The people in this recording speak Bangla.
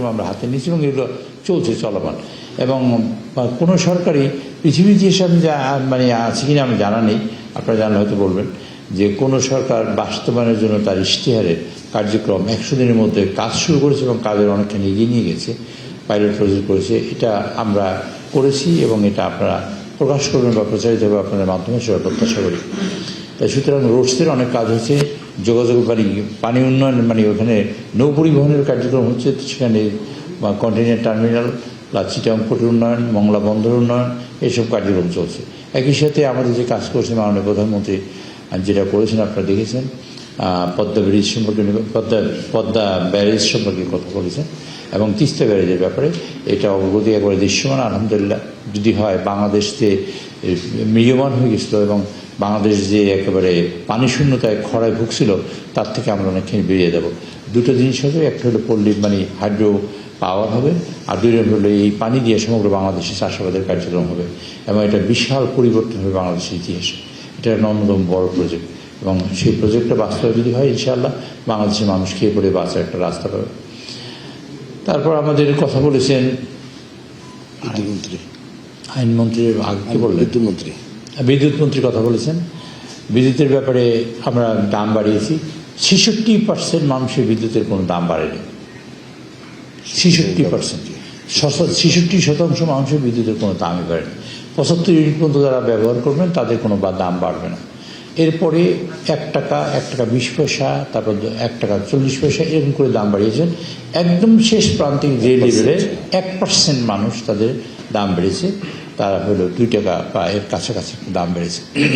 কার্যক্রম আমরা হাতে নিয়েছি এবং এগুলো চলছে চলমান। এবং কোনো সরকারি পৃথিবীর যে সব মানে আছে কিনা আমি জানা নেই, আপনারা জানলে হয়তো বলবেন, যে কোনো সরকার বাস্তবায়নের জন্য তার ইশতেহারের কার্যক্রম 100 দিনের মধ্যে কাজ শুরু করেছে এবং কাজের অনেকখানি এগিয়ে নিয়ে গেছে, পাইলট প্রজেক্ট করেছে। এটা আমরা করেছি এবং এটা আপনারা প্রকাশ করবেন বা প্রচারিত হবে আপনাদের মাধ্যমে, সেটা প্রত্যাশা করি। তাই সুতরাং রোডসের অনেক কাজ হচ্ছে, যোগাযোগ পানি উন্নয়ন মানে ওখানে নৌ পরিবহনের কার্যক্রম হচ্ছে, সেখানে কন্টেইনার টার্মিনাল, চিটাগং পোর্টের উন্নয়ন, মংলা বন্দর উন্নয়ন, এইসব কার্যক্রম চলছে। একই সাথে আমাদের যে কাজ করেছেন মাননীয় প্রধানমন্ত্রী যেটা করেছেন আপনারা দেখেছেন, পদ্মা ব্রিজ সম্পর্কে, পদ্মা ব্যারেজ সম্পর্কে কথা বলেছেন এবং তিস্তা ব্যারেজের ব্যাপারে এটা অগ্রগতি একবারে দৃশ্যমান। আলহামদুলিল্লাহ, যদি হয় বাংলাদেশ যে ম্রিয়মান হয়ে গেছিল এবং বাংলাদেশ যে একেবারে পানি শূন্যতায় খরায় ভুগছিল, তার থেকে আমরা অনেকখানি বেরিয়ে যাব। দুটো জিনিস হবে, একটা হলো পল্লী মানে হাইড্রো পাওয়ার হবে, আর দুই নম্বর হলো এই পানি দিয়ে সমগ্র বাংলাদেশে চাষাবাদের কার্যক্রম হবে এবং এটা বিশাল পরিবর্তন হবে বাংলাদেশের ইতিহাসে। এটা একটা অন্যতম বড় প্রজেক্ট এবং সেই প্রজেক্টটা বাস্তবে যদি হয় ইনশাআল্লাহ বাংলাদেশের মানুষ খেয়ে পড়ে বাঁচার একটা রাস্তা পাবে। তারপর আমাদের কথা বলেছেন আইনমন্ত্রীর আগে বললেন, বিদ্যুৎ মন্ত্রীর কথা বলেছেন। বিদ্যুতের ব্যাপারে আমরা দাম বাড়িয়েছি। 66% মানুষের বিদ্যুতের কোনো দাম বাড়েনি। 66%, 66% মানুষের বিদ্যুতের কোনো দামই বাড়েনি। 75 ইউনিট পর্যন্ত যারা ব্যবহার করবেন তাদের কোনো দাম বাড়বে না। এরপরে 1 টাকা, 1 টাকা 20 পয়সা, তারপর 1 টাকা 40 পয়সা, এরকম করে দাম বাড়িয়েছেন। একদম শেষ প্রান্তিক যে লেভেলে 1% মানুষ তাদের দাম বেড়েছে, তারা হলো 2 টাকা বা এর কাছাকাছি দাম বেড়েছে।